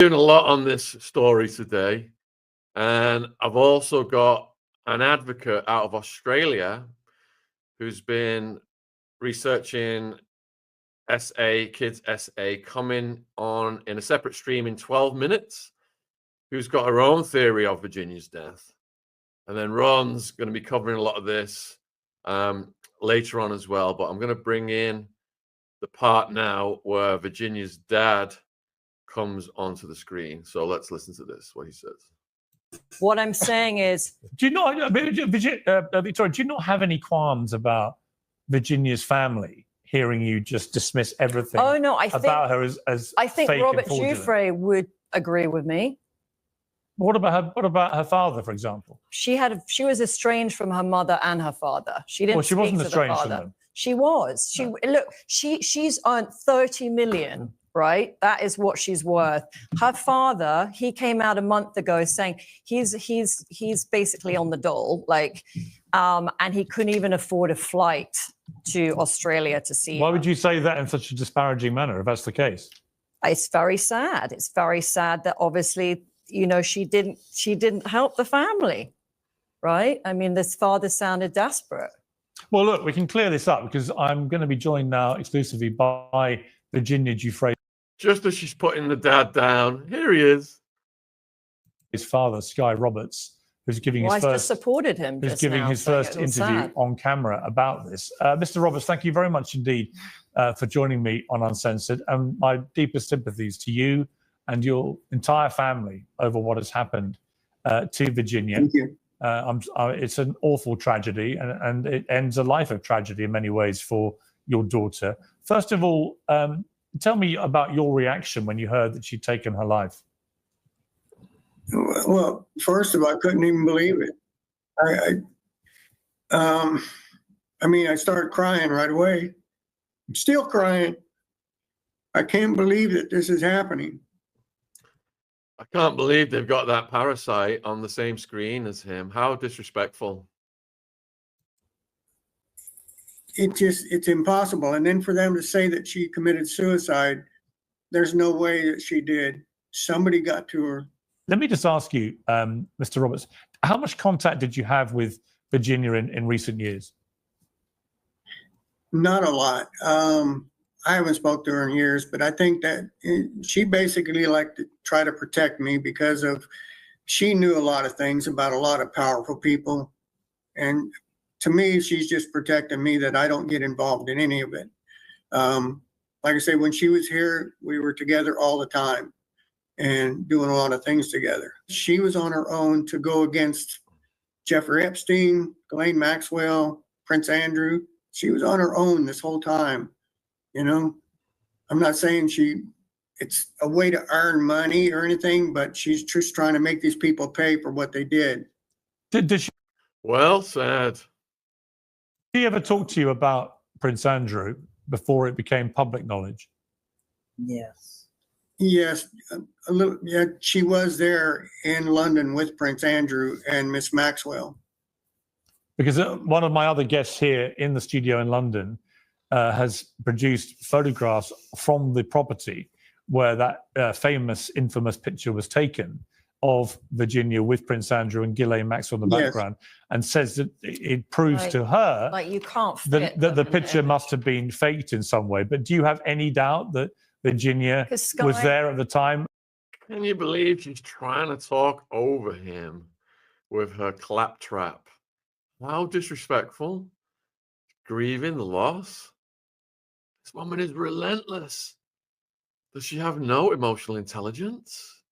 Doing a lot on this story today, and I've also got an advocate out of Australia who's been researching kids SA, coming on in a separate stream in 12 minutes, who's got her own theory of Virginia's death. And then Ron's going to be covering a lot of this later on as well, but I'm going to bring in the part now where Virginia's dad comes onto the screen. So let's listen to this, what he says. What I'm saying is... Do you not, Victoria, do you not have any qualms about Virginia's family hearing you just dismiss everything about her as I think fake Robert and fraudulent? Giuffre would agree with me. What about her father, for example? She was estranged from her mother and her father. She didn't. Well, she wasn't estranged from them. She was. She's earned 30 million. Right, that is what she's worth. Her father, he came out a month ago saying he's basically on the dole, and he couldn't even afford a flight to Australia to see. Why would you say that in such a disparaging manner, if that's the case? It's very sad. It's very sad that obviously, she didn't help the family, right? I mean, this father sounded desperate. Well, look, we can clear this up because I'm going to be joined now exclusively by Virginia Giuffre. Just as she's putting the dad down, here he is. His father, Sky Roberts, who's giving his first supported him. Who's giving his first interview on camera about this. Mr. Roberts, thank you very much indeed for joining me on Uncensored, and my deepest sympathies to you and your entire family over what has happened to Virginia. Thank you. It's an awful tragedy, and it ends a life of tragedy in many ways for your daughter. First of all, tell me about your reaction when you heard that she'd taken her life. Well, first of all, I couldn't even believe it. I started crying right away. I'm still crying. I can't believe that this is happening. I can't believe they've got that parasite on the same screen as him. How disrespectful. It's impossible. And then for them to say that she committed suicide, there's no way that she did. Somebody got to her. Let me just ask you, Mr. Roberts, how much contact did you have with Virginia in recent years? Not a lot. I haven't spoke to her in years, but I think that she basically liked to try to protect me because she knew a lot of things about a lot of powerful people. And to me, she's just protecting me that I don't get involved in any of it. Like I say, when she was here, we were together all the time and doing a lot of things together. She was on her own to go against Giuffre Epstein, Ghislaine Maxwell, Prince Andrew. She was on her own this whole time. I'm not saying it's a way to earn money or anything, but she's just trying to make these people pay for what they did. Did she? Well said. Did she ever talk to you about Prince Andrew before it became public knowledge? Yes. Yes, a little. Yeah, she was there in London with Prince Andrew and Miss Maxwell. Because one of my other guests here in the studio in London has produced photographs from the property where that infamous picture was taken of Virginia with Prince Andrew and Ghislaine Maxwell in the background, and says that it proves to her you can't that the picture must have been faked in some way. But do you have any doubt that Virginia was there at the time? Can you believe she's trying to talk over him with her claptrap? How disrespectful. Grieving the loss. This woman is relentless. Does she have no emotional intelligence?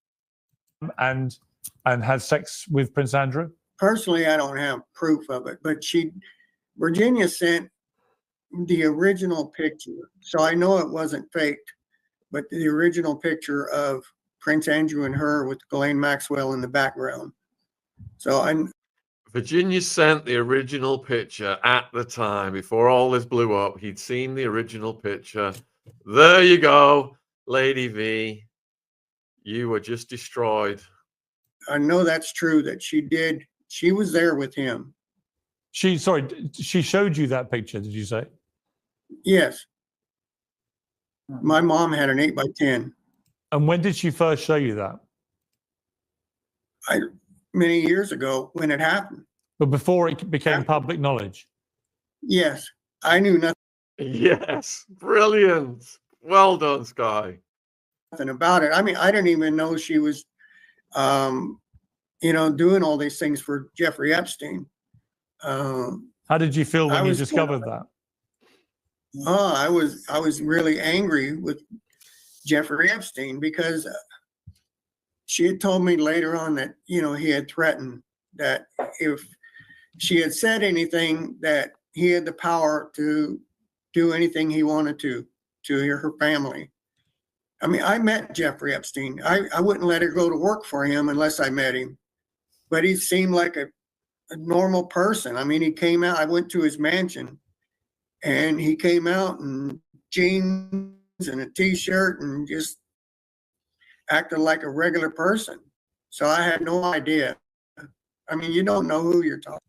And had sex with Prince Andrew? Personally, I don't have proof of it, but Virginia sent the original picture. So I know it wasn't faked, but the original picture of Prince Andrew and her with Ghislaine Maxwell in the background. So Virginia sent the original picture at the time, before all this blew up. He'd seen the original picture. There you go, Lady V. You were just destroyed. I know that's true that she did. She was there with him. She showed you that picture, did you say? Yes. My mom had an 8x10. And when did she first show you that? Many years ago when it happened. But before it became public knowledge? Yes, I knew Yes, brilliant. Well done, Sky. nothing about it. I mean, I didn't even know she was, doing all these things for Giuffre Epstein. How did you feel when you discovered that? I was really angry with Giuffre Epstein because she had told me later on that, he had threatened that if she had said anything, that he had the power to do anything he wanted to her family. I mean, I met Giuffre Epstein. I wouldn't let her go to work for him unless I met him. But he seemed like a normal person. I mean, he came out, I went to his mansion, and he came out in jeans and a t-shirt and just acted like a regular person. So I had no idea. I mean, you don't know who you're talking,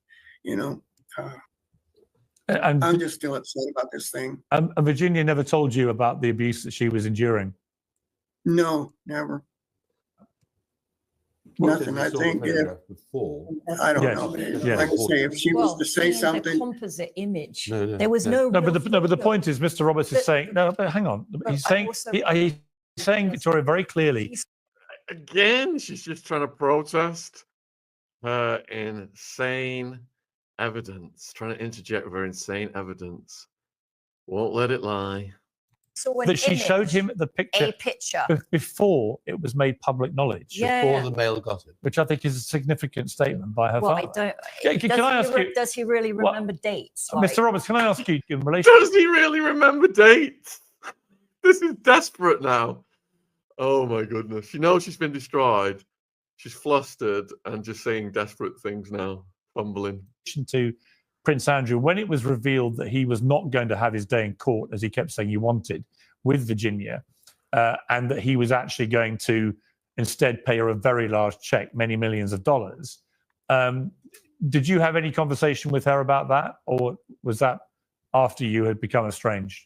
And I'm just still upset about this thing. and Virginia never told you about the abuse that she was enduring? No, never. Nothing. I think before. I don't Yes, know. yes. Like I say, if she was to say The something, composite image. No, There was no. No, real but the photo. point is, Mr. Roberts is But- saying, no, but hang on. But He's I saying, also- he's saying, Victoria, very clearly, Again, she's just trying to protest her insane evidence, trying to interject with her insane evidence. Won't let it lie. So that she showed him the a picture picture. before it was made public knowledge, Yeah. Before the mail got it. which I think is a significant statement by her Well, I father. don't. Yeah, can I ask you- Does he really What- remember dates? Mr. Roberts, can I ask you in relation? Does he really remember dates? This is desperate now. Oh my goodness. She knows she's been destroyed. She's flustered and just saying desperate things now, fumbling. To Prince Andrew, when it was revealed that he was not going to have his day in court, as he kept saying he wanted, with Virginia, and that he was actually going to instead pay her a very large check, many millions of dollars. Did you have any conversation with her about that, or was that after you had become estranged?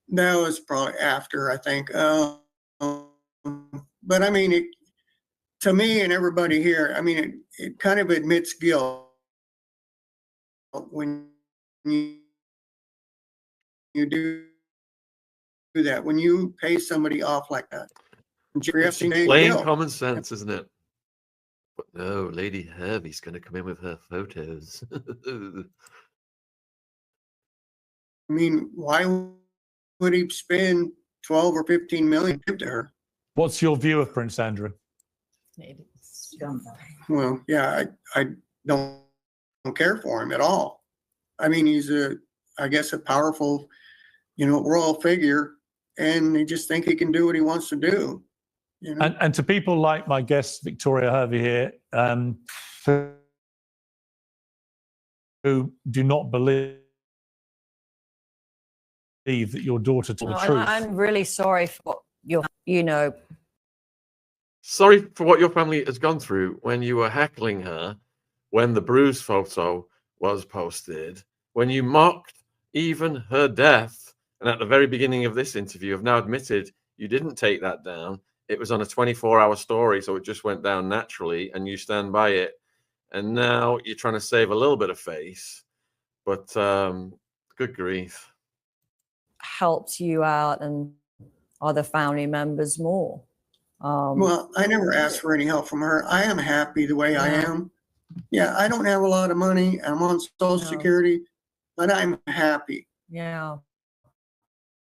that was probably after, I think. But I mean, to me and everybody here, I mean, it kind of admits guilt when you do that, when you pay somebody off like that. Giuffre It's Epstein ain't plain guilt. common sense, isn't it? But no, Lady Hervey's going to come in with her photos. I mean, why would he spend 12 or 15 million to her? What's your view of Prince Andrew? Well, yeah, I don't care for him at all. I mean, he's I guess a powerful, royal figure, and they just think he can do what he wants to do. And to people like my guest, Victoria Hervey here, who do not believe that your daughter told the truth. I'm really sorry for your, Sorry for what your family has gone through when you were heckling her, when the bruise photo was posted, when you mocked even her death. And at the very beginning of this interview, have now admitted you didn't take that down. It was on a 24-hour story, so it just went down naturally, and you stand by it. And now you're trying to save a little bit of face. But good grief. helped you out and other family members more. Well, I never asked for any help from her. I am happy the way I am. Yeah, I don't have a lot of money. I'm on Social Security, but I'm happy. Yeah.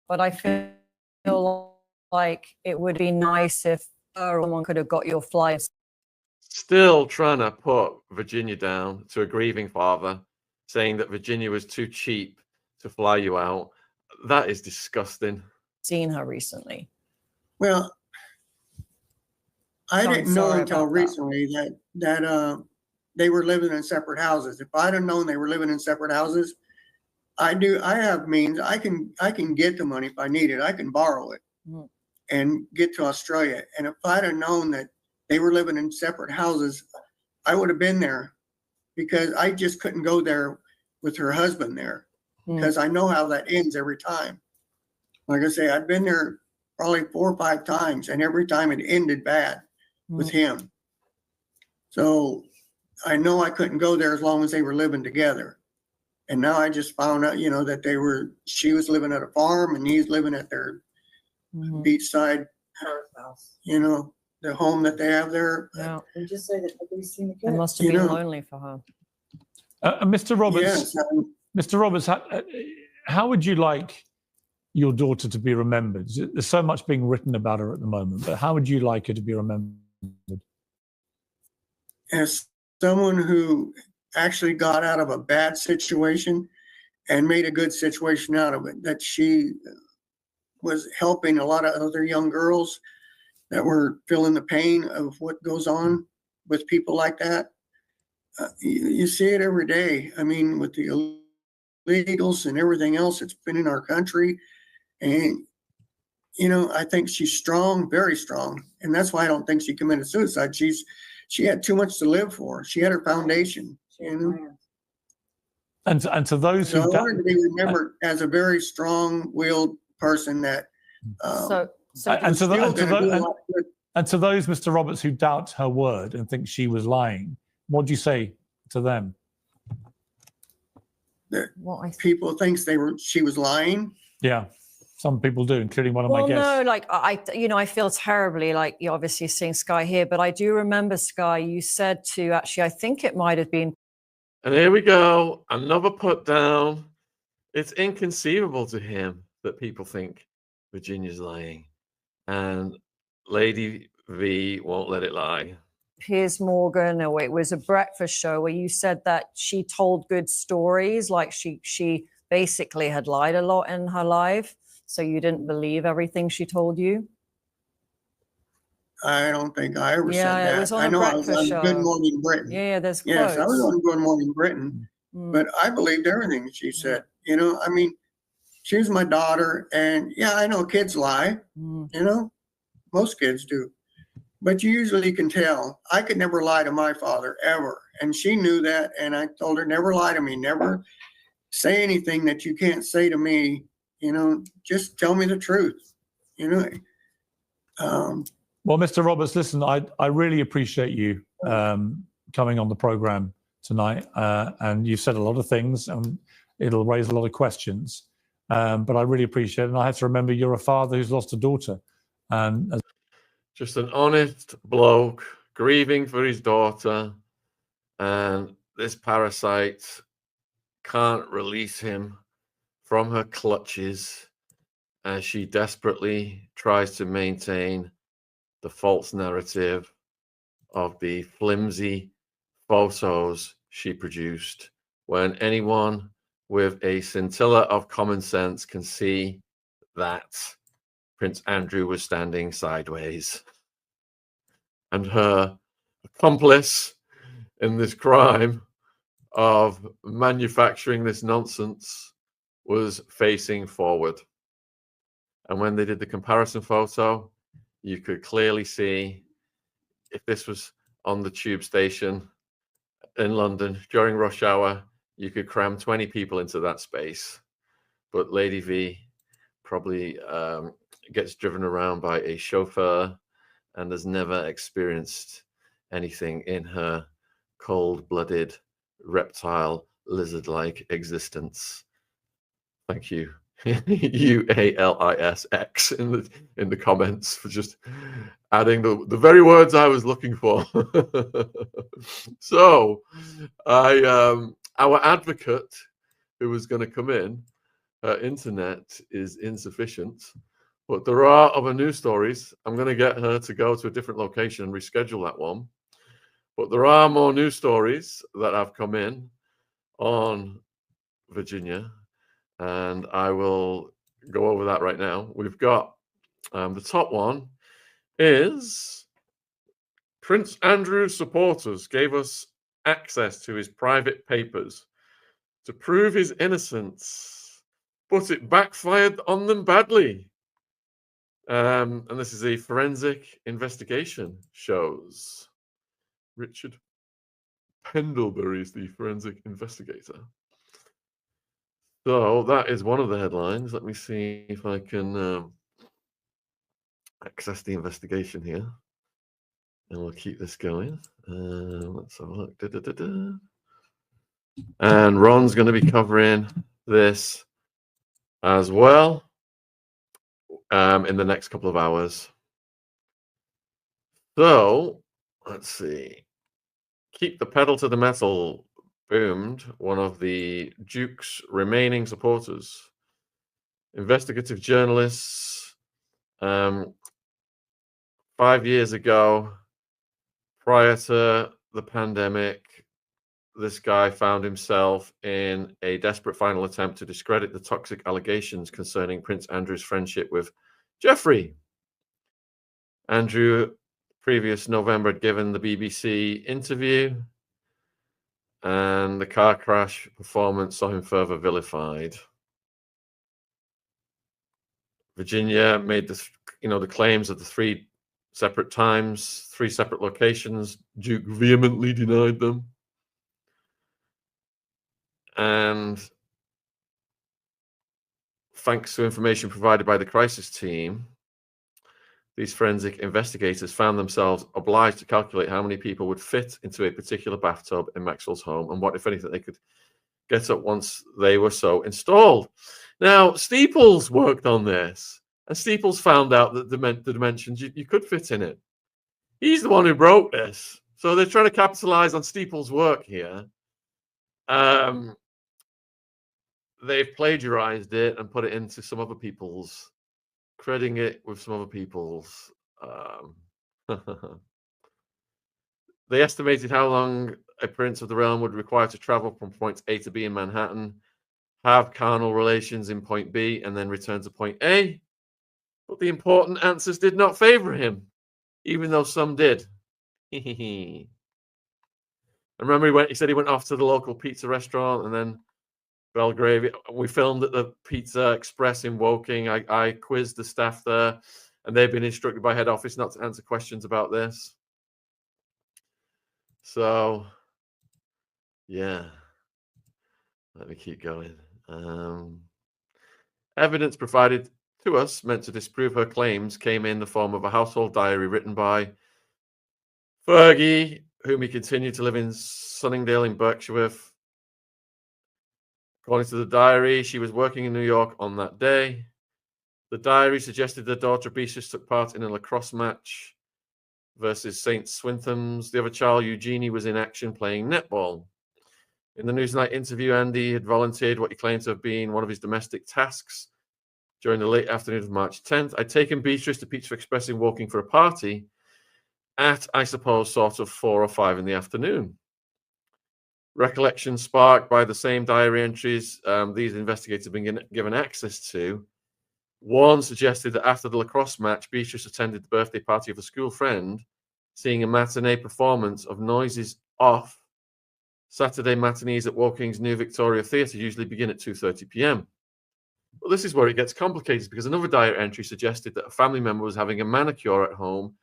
But I feel like it would be nice if someone could have got your flights. Still trying to put Virginia down to a grieving father, saying that Virginia was too cheap to fly you out. That is disgusting. Seen her recently. Well, I So I'm didn't know sorry until about that. recently that they were living in separate houses. If I'd have known they were living in separate houses, I have means. I can get the money if I need it. I can borrow it and get to Australia. And if I'd have known that they were living in separate houses, I would have been there, because I just couldn't go there with her husband there, because I know how that ends every time. Like I say, I've been there probably 4 or 5 times, and every time it ended bad with him. So I know I couldn't go there as long as they were living together. And now I just found out, that she was living at a farm and he's living at their beachside house, the home that they have there. Yeah. And just say that nobody's seen the It kid. must have been lonely for her. Mr. Roberts, Yes, Mr. Roberts, how would you like your daughter to be remembered? There's so much being written about her at the moment, but how would you like her to be remembered? as someone who actually got out of a bad situation and made a good situation out of it, that she was helping a lot of other young girls that were feeling the pain of what goes on with people like that. You see it every day. I mean, with the illegals and everything else that's been in our country. And, I think she's strong, very strong. And that's why I don't think she committed suicide. She had too much to live for. She had her foundation. And to those So who I wanted to be remembered as a very strong-willed person that and to still gonna do a lot of good. and to those, Mr. Roberts, who doubt her word and think she was lying, what do you say to them? People thinks she was lying. Yeah, some people do, including one of my guests. No, like I feel terribly, like you're obviously seeing Sky here, but I do remember, Sky, you said to actually, I think it might have been. And here we go, another put down. It's inconceivable to him that people think Virginia's lying, and Lady V won't let it lie. Piers Morgan, or it was a breakfast show where you said that she told good stories, like she basically had lied a lot in her life, so you didn't believe everything she told you. I don't think I ever said that. It was on I a know I was breakfast on show. Good Morning Britain. Yeah, there's Yes, I was quotes. on Good Morning Britain, but I believed everything she said. I mean, she was my daughter, and yeah, I know kids lie. Most kids do. But you usually can tell. I could never lie to my father, ever. And she knew that. And I told her, never lie to me. Never say anything that you can't say to me. Just tell me the truth. Well, Mr. Roberts, listen, I really appreciate you coming on the program tonight. And you've said a lot of things, and it'll raise a lot of questions. But I really appreciate it. And I have to remember you're a father who's lost a daughter. And just an honest bloke grieving for his daughter, and this parasite can't release him from her clutches as she desperately tries to maintain the false narrative of the flimsy photos she produced, when anyone with a scintilla of common sense can see that Prince Andrew was standing sideways, and her accomplice in this crime of manufacturing this nonsense was facing forward. And when they did the comparison photo, you could clearly see, if this was on the tube station in London during rush hour, you could cram 20 people into that space. But Lady V probably gets driven around by a chauffeur and has never experienced anything in her cold-blooded, reptile, lizard-like existence. Thank you, UALISX in the comments, for just adding the very words I was looking for. So, our advocate who was going to come in, her internet is insufficient, but there are other news stories. I'm going to get her to go to a different location and reschedule that one. But there are more news stories that have come in on Virginia, and I will go over that right now. We've got the top one is Prince Andrew's supporters gave us access to his private papers to prove his innocence, but it backfired on them badly. And this is a forensic investigation shows. Richard Pendlebury is the forensic investigator. So that is one of the headlines. Let me see if I can access the investigation here. And we'll keep this going. Let's have a look. And Ron's going to be covering this as well in the next couple of hours. So, let's see. Keep the pedal to the metal boomed one of the Duke's remaining supporters. Investigative journalists 5 years ago, prior to the pandemic, this guy found himself in a desperate final attempt to discredit the toxic allegations concerning Prince Andrew's friendship with Giuffre. Andrew, previous November, had given the BBC interview, and the car crash performance saw him further vilified. Virginia made the claims of the 3 separate times, 3 separate locations. Duke vehemently denied them. And thanks to information provided by the crisis team, these forensic investigators found themselves obliged to calculate how many people would fit into a particular bathtub in Maxwell's home and what, if anything, they could get up once they were so installed. Now, Steeples worked on this, and Steeples found out that the dimensions, you could fit in it. He's the one who broke this. So they're trying to capitalize on Steeples' work here. They've plagiarized it and put it into some other people's, crediting it with some other people's. They estimated how long a prince of the realm would require to travel from point A to B in Manhattan, have carnal relations in point B, and then return to point A. But the important answers did not favor him, even though some did. And remember, he said he went off to the local pizza restaurant and then Belgrave. We filmed at the Pizza Express in Woking. I quizzed the staff there, and they've been instructed by head office not to answer questions about this. So, yeah. Let me keep going. Evidence provided to us meant to disprove her claims came in the form of a household diary written by Fergie, whom he continued to live in Sunningdale in Berkshire with. According to the diary, she was working in New York on that day. The diary suggested the daughter Beatrice took part in a lacrosse match versus St. Swintham's. The other child, Eugenie, was in action playing netball. In the Newsnight interview, Andy had volunteered what he claimed to have been one of his domestic tasks during the late afternoon of March 10th. I'd taken Beatrice to Pizza Express in Woking for a party at, I suppose, sort of 4 or 5 in the afternoon. Recollection sparked by the same diary entries these investigators have been given access to. One suggested that after the lacrosse match, Beatrice attended the birthday party of a school friend, seeing a matinee performance of Noises Off. Saturday matinees at Woking's New Victoria Theatre usually begin at 2:30 p.m. Well, this is where it gets complicated, because another diary entry suggested that a family member was having a manicure at home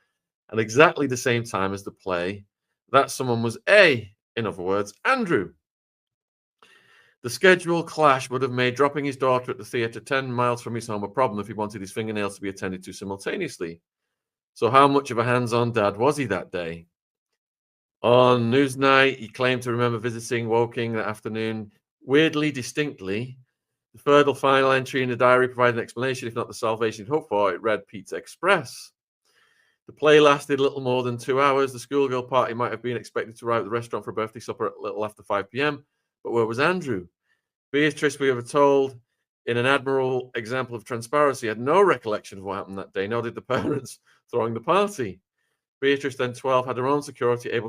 at exactly the same time as the play. That someone was A, in other words, Andrew. The schedule clash would have made dropping his daughter at the theatre 10 miles from his home a problem if he wanted his fingernails to be attended to simultaneously. So how much of a hands-on dad was he that day? On Newsnight, he claimed to remember visiting Woking that afternoon, weirdly, distinctly. The third final entry in the diary provided an explanation, if not the salvation he'd hoped for. It read Pizza Express. The play lasted a little more than 2 hours. The schoolgirl party might have been expected to arrive at the restaurant for a birthday supper at a little after 5 p.m. But where was Andrew? Beatrice, we were told, in an admirable example of transparency, had no recollection of what happened that day, nor did the parents throwing the party. Beatrice, then 12, had her own security, able to